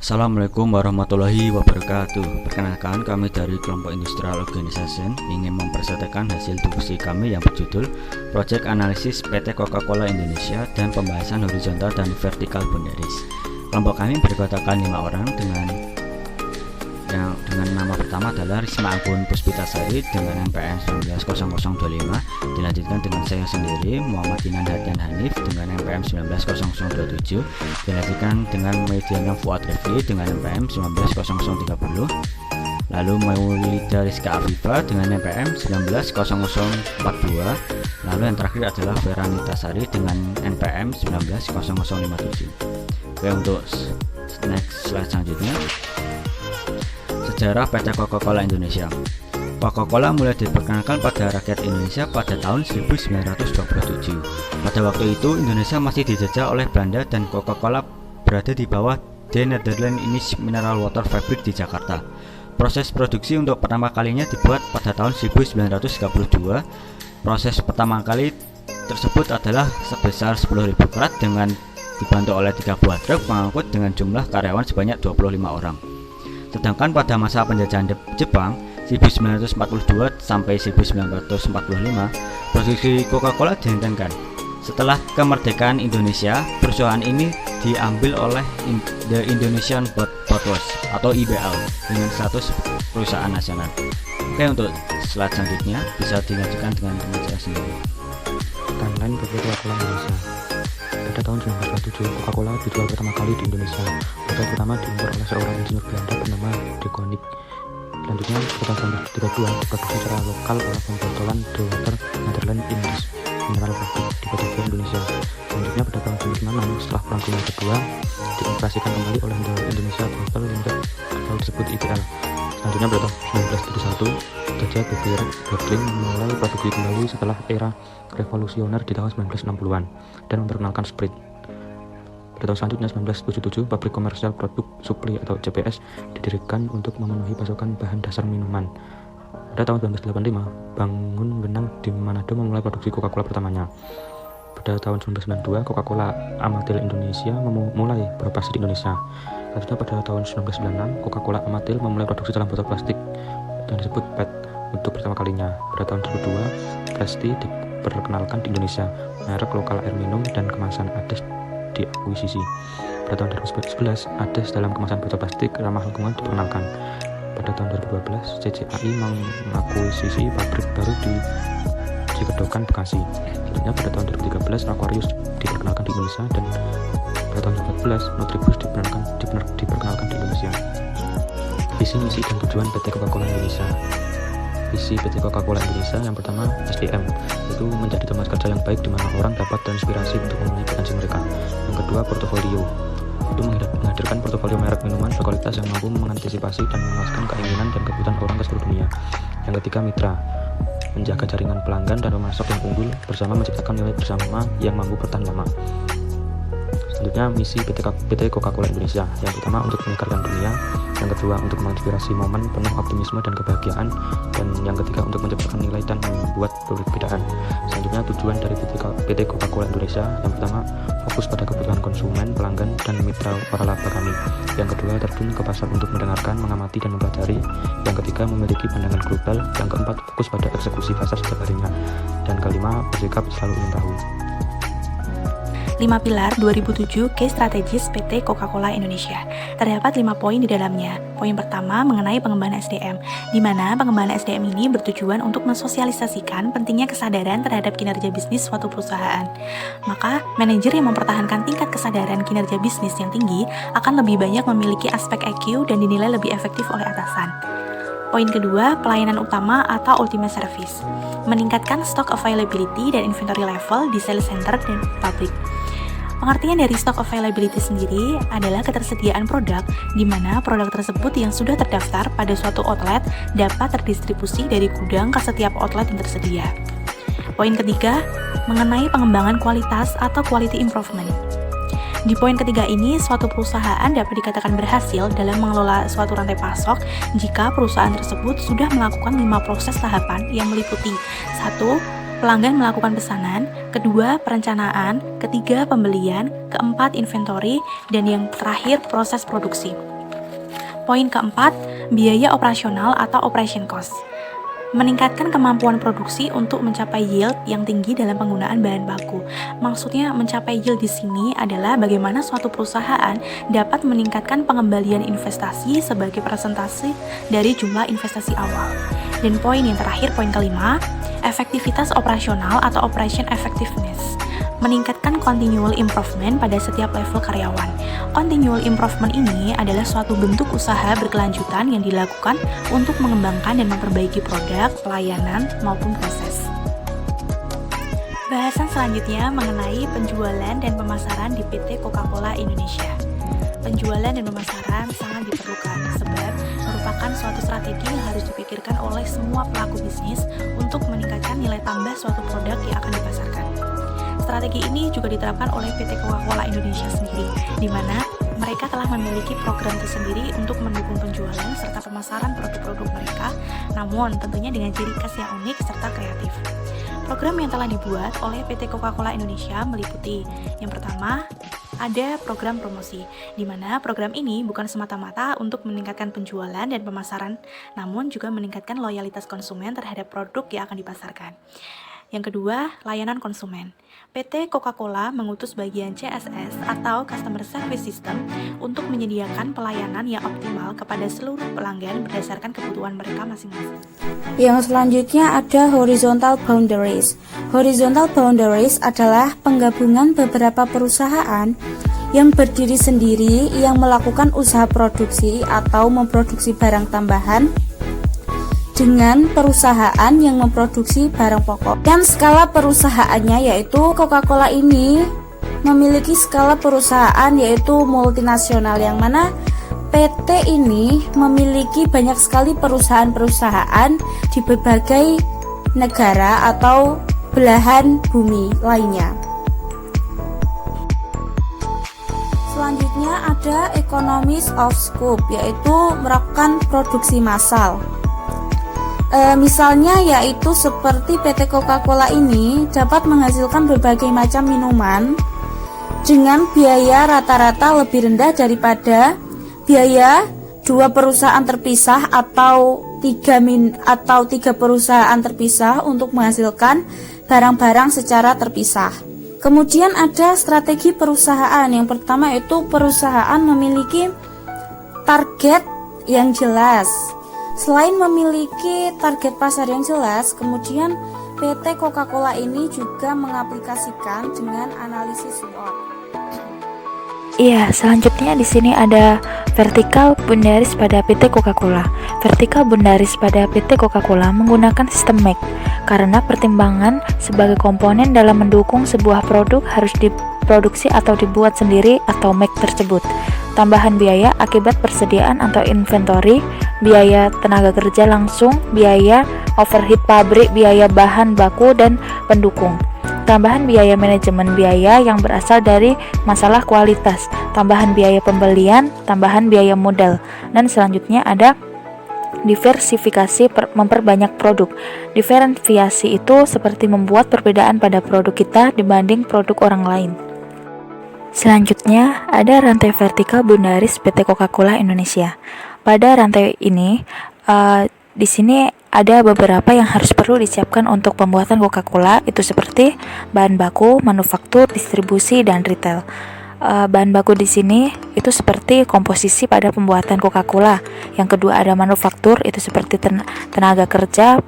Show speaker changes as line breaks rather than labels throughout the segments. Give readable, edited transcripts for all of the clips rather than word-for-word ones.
Assalamualaikum warahmatullahi wabarakatuh. Perkenalkan, kami dari kelompok Industrial Organization ingin mempresentasikan hasil diskusi kami yang berjudul Project Analisis PT Coca-Cola Indonesia dan pembahasan horizontal dan vertikal boundaries. Kelompok kami beranggotakan 5 orang dengan nama pertama adalah Risma Agun Puspitasari dengan NPM 190025, dilanjutkan dengan saya sendiri Muhammad Dinan Hadian Hanif dengan NPM 190027, dilanjutkan dengan Mediana Fuad Refli dengan NPM 190030, lalu Maulida Rizka Afifa dengan NPM 190042, lalu yang terakhir adalah Veranita Sari dengan NPM 190057. Oke, untuk next slide selanjutnya, sejarah PT Coca-Cola Indonesia. Coca-Cola mulai diperkenalkan pada rakyat Indonesia pada tahun 1927. Pada waktu itu Indonesia masih dijajah oleh Belanda dan Coca-Cola berada di bawah The Netherlands Mineral Water Fabric di Jakarta. Proses produksi untuk pertama kalinya dibuat pada tahun 1932. Proses pertama kali tersebut adalah sebesar 10.000 karat dengan dibantu oleh 3 buah truk pengangkut dengan jumlah karyawan sebanyak 25 orang. Sedangkan pada masa penjajahan Jepang 1942 sampai 1945, produksi Coca-Cola dihentikan. Setelah kemerdekaan Indonesia, perusahaan ini diambil oleh The Indonesian Bottlers atau IBL dengan status perusahaan nasional. Oke, untuk slide selanjutnya bisa dilanjutkan dengan teman saya sendiri.
Timeline PT Coca-Cola Indonesia. Pada tahun 1927, Coca-Cola dijual pertama kali di Indonesia. Botol pertama diimpor oleh seorang insinyur Belanda bernama De Koninck. Selanjutnya, pada tahun 1932, diproduksi secara lokal oleh pembotolan The Water Netherlands Mineral Fabric di Batavia, Indonesia. Selanjutnya, pada tahun 1996, setelah Perang Dunia Kedua, dioperasikan kembali oleh The Indonesia Bottle Limited atau disebut IBL. Selanjutnya, pada tahun 1971, Jajah Bottling mulai produksi kembali setelah era revolusioner di tahun 1960-an dan memperkenalkan Sprite. Pada tahun selanjutnya 1977, pabrik komersial produk supli atau CPS didirikan untuk memenuhi pasokan bahan dasar minuman. Pada tahun 1985, Bangun Wenang di Manado memulai produksi Coca-Cola pertamanya. Pada tahun 1992, Coca-Cola Amatil Indonesia memulai beroperasi di Indonesia. Selanjutnya pada tahun 1996, Coca-Cola Amatil memulai produksi dalam botol plastik yang disebut PET untuk pertama kalinya. Pada tahun 2002, Presti diperkenalkan di Indonesia. Merek lokal air minum dan kemasan Ades diakuisisi. Pada tahun 2011, Ades dalam kemasan botol plastik ramah lingkungan diperkenalkan. Pada tahun 2012, CCAI mengakuisisi pabrik baru di Cigedokan, Bekasi. Selanjutnya pada tahun 2013, Aquarius diperkenalkan di Indonesia dan pada tahun 2014, Nutribus diperkenalkan di Indonesia. Visi, misi, dan tujuan PT Coca-Cola Indonesia. Visi PT Coca-Cola Indonesia yang pertama SDM, yaitu menjadi tempat kerja yang baik di mana orang dapat terinspirasi untuk memenuhi potensi mereka. Yang kedua, portofolio, itu menghadirkan portofolio merek minuman berkualitas yang mampu mengantisipasi dan memuaskan keinginan dan kebutuhan orang ke seluruh dunia. Yang ketiga, mitra, menjaga jaringan pelanggan dan pemasok yang unggul bersama menciptakan nilai bersama yang mampu bertahan lama. Selanjutnya, misi PT Coca-Cola Indonesia. Yang pertama, untuk menyegarkan dunia. Yang kedua, untuk menginspirasi momen penuh optimisme dan kebahagiaan. Dan yang ketiga, untuk menciptakan nilai dan membuat perbedaan. Selanjutnya, tujuan dari PT Coca-Cola Indonesia. Yang pertama, fokus pada kebutuhan konsumen, pelanggan, dan mitra waralaba kami. Yang kedua, terjun ke pasar untuk mendengarkan, mengamati, dan mempelajari. Yang ketiga, memiliki pandangan global. Yang keempat, fokus pada eksekusi pasar setiap harinya. Dan kelima, bersikap selalu ingin tahu.
5 pilar 2007 Case Strategis PT Coca-Cola Indonesia. Terdapat 5 poin di dalamnya. Poin pertama mengenai pengembangan SDM, di mana pengembangan SDM ini bertujuan untuk mensosialisasikan pentingnya kesadaran terhadap kinerja bisnis suatu perusahaan. Maka, manajer yang mempertahankan tingkat kesadaran kinerja bisnis yang tinggi akan lebih banyak memiliki aspek EQ dan dinilai lebih efektif oleh atasan. Poin kedua, pelayanan utama atau ultimate service. Meningkatkan stock availability dan inventory level di sales center dan pabrik. Pengertian dari stock availability sendiri adalah ketersediaan produk di mana produk tersebut yang sudah terdaftar pada suatu outlet dapat terdistribusi dari gudang ke setiap outlet yang tersedia. Poin ketiga, mengenai pengembangan kualitas atau quality improvement. Di poin ketiga ini, suatu perusahaan dapat dikatakan berhasil dalam mengelola suatu rantai pasok jika perusahaan tersebut sudah melakukan 5 proses tahapan yang meliputi 1. Pelanggan melakukan pesanan, kedua perencanaan, ketiga pembelian, keempat inventory, dan yang terakhir proses produksi. Poin keempat, biaya operasional atau operation cost. Meningkatkan kemampuan produksi untuk mencapai yield yang tinggi dalam penggunaan bahan baku. Maksudnya mencapai yield di sini adalah bagaimana suatu perusahaan dapat meningkatkan pengembalian investasi sebagai persentase dari jumlah investasi awal. Dan poin yang terakhir, poin kelima, efektivitas operasional atau operation effectiveness. Meningkatkan continual improvement pada setiap level karyawan. Continual improvement ini adalah suatu bentuk usaha berkelanjutan yang dilakukan untuk mengembangkan dan memperbaiki produk, pelayanan, maupun proses. Bahasan selanjutnya mengenai penjualan dan pemasaran di PT Coca-Cola Indonesia. Penjualan dan pemasaran sangat diperlukan sebab merupakan suatu strategi yang harus dipikirkan oleh semua pelaku bisnis untuk meningkatkan nilai tambah suatu produk yang akan dipasarkan. Strategi ini juga diterapkan oleh PT Coca-Cola Indonesia sendiri, di mana mereka telah memiliki program tersendiri untuk mendukung penjualan serta pemasaran produk-produk mereka, namun tentunya dengan ciri khas yang unik serta kreatif. Program yang telah dibuat oleh PT Coca-Cola Indonesia meliputi yang pertama, ada program promosi, di mana program ini bukan semata-mata untuk meningkatkan penjualan dan pemasaran, namun juga meningkatkan loyalitas konsumen terhadap produk yang akan dipasarkan. Yang kedua, layanan konsumen. PT Coca-Cola mengutus bagian CSS atau Customer Service System untuk menyediakan pelayanan yang optimal kepada seluruh pelanggan berdasarkan kebutuhan mereka masing-masing.
Yang selanjutnya ada horizontal boundaries. Horizontal boundaries adalah penggabungan beberapa perusahaan yang berdiri sendiri yang melakukan usaha produksi atau memproduksi barang tambahan dengan perusahaan yang memproduksi barang pokok. Dan skala perusahaannya yaitu Coca-Cola ini memiliki skala perusahaan yaitu multinasional, yang mana PT ini memiliki banyak sekali perusahaan-perusahaan di berbagai negara atau belahan bumi lainnya. Selanjutnya ada economies of scope, yaitu melakukan produksi massal. Misalnya yaitu seperti PT Coca-Cola ini dapat menghasilkan berbagai macam minuman dengan biaya rata-rata lebih rendah daripada biaya dua perusahaan terpisah atau tiga perusahaan terpisah untuk menghasilkan barang-barang secara terpisah. Kemudian ada strategi perusahaan. Yang pertama itu perusahaan memiliki target yang jelas. Selain memiliki target pasar yang jelas, kemudian PT Coca-Cola ini juga mengaplikasikan dengan analisis SWOT.
Iya, selanjutnya di sini ada vertikal bundaris pada PT Coca-Cola. Vertikal bundaris pada PT Coca-Cola menggunakan sistem MAC karena pertimbangan sebagai komponen dalam mendukung sebuah produk harus diproduksi atau dibuat sendiri atau MAC tersebut. Tambahan biaya akibat persediaan atau inventory, biaya tenaga kerja langsung, biaya overhead pabrik, biaya bahan baku dan pendukung. Tambahan biaya manajemen biaya yang berasal dari masalah kualitas, tambahan biaya pembelian, tambahan biaya modal. Dan selanjutnya ada diversifikasi memperbanyak produk. Diferensiasi itu seperti membuat perbedaan pada produk kita dibanding produk orang lain. Selanjutnya ada rantai vertikal bundaris PT Coca-Cola Indonesia. Pada rantai ini, di sini ada beberapa yang harus perlu disiapkan untuk pembuatan Coca-Cola, itu seperti bahan baku, manufaktur, distribusi, dan retail. Bahan baku di sini itu seperti komposisi pada pembuatan Coca-Cola. Yang kedua ada manufaktur, itu seperti tenaga kerja,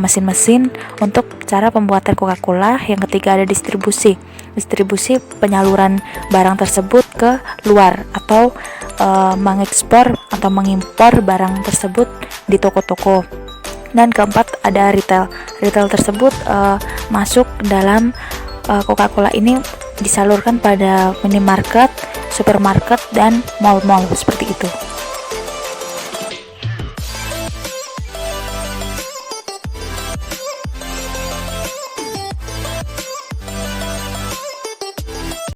mesin-mesin untuk cara pembuatan Coca-Cola. Yang ketiga ada distribusi penyaluran barang tersebut ke luar atau mengekspor atau mengimpor barang tersebut di toko-toko. Dan keempat ada retail tersebut masuk dalam Coca-Cola ini disalurkan pada minimarket, supermarket, dan mall-mall seperti itu.